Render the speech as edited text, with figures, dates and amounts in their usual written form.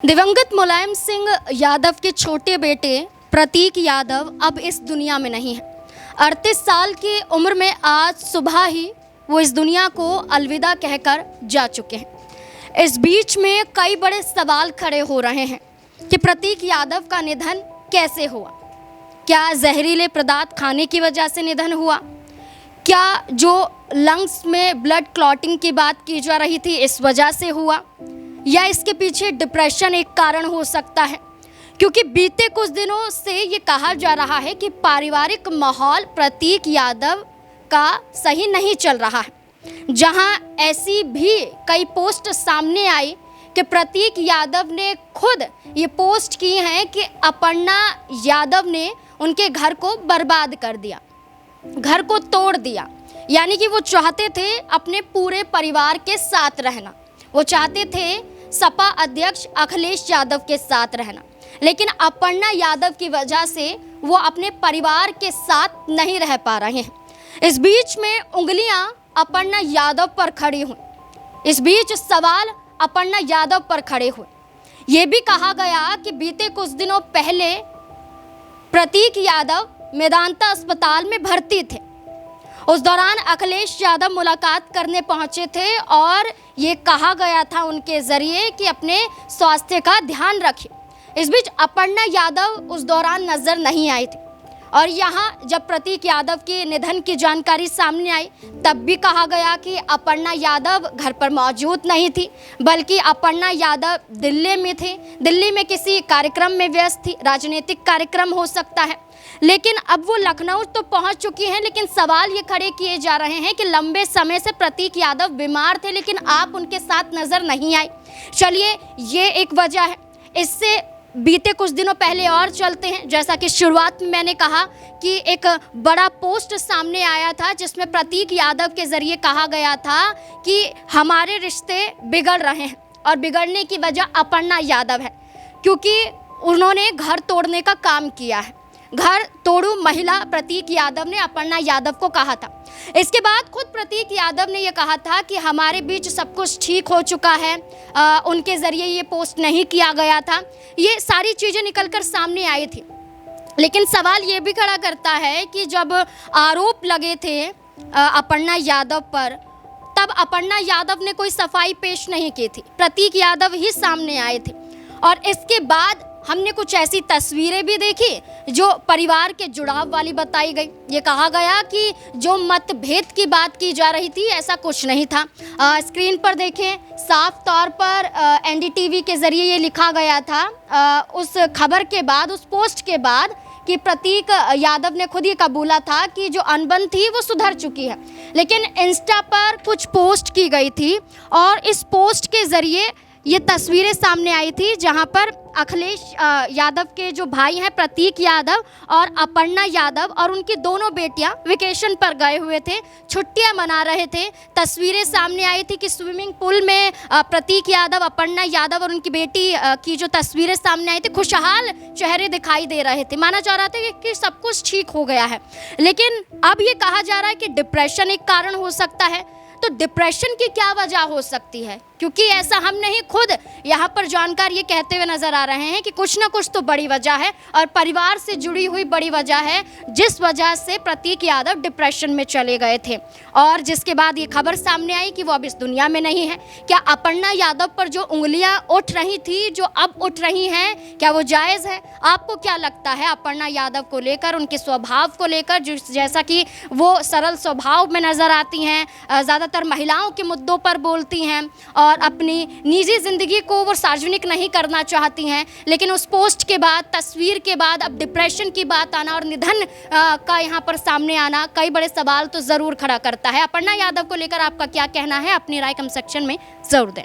दिवंगत मुलायम सिंह यादव के छोटे बेटे प्रतीक यादव अब इस दुनिया में नहीं है। 38 साल की उम्र में आज सुबह ही वो इस दुनिया को अलविदा कहकर जा चुके हैं। इस बीच में कई बड़े सवाल खड़े हो रहे हैं कि प्रतीक यादव का निधन कैसे हुआ। क्या जहरीले पदार्थ खाने की वजह से निधन हुआ? क्या जो लंग्स में ब्लड क्लॉटिंग की बात की जा रही थी इस वजह से हुआ, या इसके पीछे डिप्रेशन एक कारण हो सकता है? क्योंकि बीते कुछ दिनों से ये कहा जा रहा है कि पारिवारिक माहौल प्रतीक यादव का सही नहीं चल रहा है। जहां ऐसी भी कई पोस्ट सामने आई कि प्रतीक यादव ने खुद ये पोस्ट की हैं कि अपर्णा यादव ने उनके घर को बर्बाद कर दिया, घर को तोड़ दिया। यानी कि वो चाहते थे अपने पूरे परिवार के साथ रहना, वो चाहते थे सपा अध्यक्ष अखिलेश यादव के साथ रहना, लेकिन अपर्णा यादव की वजह से वो अपने परिवार के साथ नहीं रह पा रहे हैं। इस बीच में उंगलियां अपर्णा यादव पर खड़ी हुई, इस बीच सवाल अपर्णा यादव पर खड़े हुए। ये भी कहा गया कि बीते कुछ दिनों पहले प्रतीक यादव मेदांता अस्पताल में भर्ती थे। उस दौरान अखिलेश यादव मुलाकात करने पहुंचे थे और ये कहा गया था उनके ज़रिए कि अपने स्वास्थ्य का ध्यान रखें। इस बीच अपर्णा यादव उस दौरान नज़र नहीं आई थी और यहाँ जब प्रतीक यादव के निधन की जानकारी सामने आई तब भी कहा गया कि अपर्णा यादव घर पर मौजूद नहीं थी, बल्कि अपर्णा यादव दिल्ली में थे, दिल्ली में किसी कार्यक्रम में व्यस्त थी, राजनीतिक कार्यक्रम हो सकता है। लेकिन अब वो लखनऊ तो पहुंच चुकी हैं, लेकिन सवाल ये खड़े किए जा रहे हैं कि लंबे समय से प्रतीक यादव बीमार थे लेकिन आप उनके साथ नज़र नहीं आई। चलिए ये एक वजह है। इससे बीते कुछ दिनों पहले और चलते हैं। जैसा कि शुरुआत में मैंने कहा कि एक बड़ा पोस्ट सामने आया था जिसमें प्रतीक यादव के ज़रिए कहा गया था कि हमारे रिश्ते बिगड़ रहे हैं और बिगड़ने की वजह अपर्णा यादव है, क्योंकि उन्होंने घर तोड़ने का काम किया है। घर तोड़ू महिला प्रतीक यादव ने अपर्णा यादव को कहा था। इसके बाद खुद प्रतीक यादव ने यह कहा था कि हमारे बीच सब कुछ ठीक हो चुका है, उनके ज़रिए ये पोस्ट नहीं किया गया था। ये सारी चीज़ें निकलकर सामने आई थी। लेकिन सवाल ये भी खड़ा करता है कि जब आरोप लगे थे अपर्णा यादव पर, तब अपर्णा यादव ने कोई सफाई पेश नहीं की थी, प्रतीक यादव ही सामने आए थे। और इसके बाद हमने कुछ ऐसी तस्वीरें भी देखी जो परिवार के जुड़ाव वाली बताई गई। ये कहा गया कि जो मतभेद की बात की जा रही थी ऐसा कुछ नहीं था। स्क्रीन पर देखें, साफ तौर पर एनडीटीवी के ज़रिए ये लिखा गया था उस खबर के बाद, उस पोस्ट के बाद, कि प्रतीक यादव ने खुद ये कबूला था कि जो अनबन थी वो सुधर चुकी है। लेकिन इंस्टा पर कुछ पोस्ट की गई थी और इस पोस्ट के ज़रिए ये तस्वीरें सामने आई थी जहां पर अखिलेश यादव के जो भाई हैं प्रतीक यादव और अपर्णा यादव और उनकी दोनों बेटियां वेकेशन पर गए हुए थे, छुट्टियां मना रहे थे। तस्वीरें सामने आई थी कि स्विमिंग पूल में प्रतीक यादव, अपर्णा यादव और उनकी बेटी की जो तस्वीरें सामने आई थी, खुशहाल चेहरे दिखाई दे रहे थे। माना जा रहा था कि सब कुछ ठीक हो गया है। लेकिन अब ये कहा जा रहा है कि डिप्रेशन एक कारण हो सकता है। तो डिप्रेशन की क्या वजह हो सकती है? क्योंकि ऐसा हम नहीं, खुद यहाँ पर जानकार ये कहते हुए नजर आ रहे हैं कि कुछ ना कुछ तो बड़ी वजह है और परिवार से जुड़ी हुई बड़ी वजह है, जिस वजह से प्रतीक यादव डिप्रेशन में चले गए थे और जिसके बाद ये खबर सामने आई कि वो अब इस दुनिया में नहीं है। क्या अपर्णा यादव पर जो उंगलियां उठ रही थी, जो अब उठ रही हैं, क्या वो जायज़ है? आपको क्या लगता है अपर्णा यादव को लेकर, उनके स्वभाव को लेकर, जैसा कि वो सरल स्वभाव में नज़र आती हैं, ज़्यादातर महिलाओं के मुद्दों पर बोलती हैं और अपनी निजी ज़िंदगी को वो सार्वजनिक नहीं करना चाहती हैं। लेकिन उस पोस्ट के बाद, तस्वीर के बाद अब डिप्रेशन की बात आना और निधन का यहाँ पर सामने आना कई बड़े सवाल तो ज़रूर खड़ा करता है। अपर्णा यादव को लेकर आपका क्या कहना है? अपनी राय कमेंट सेक्शन में ज़रूर दें।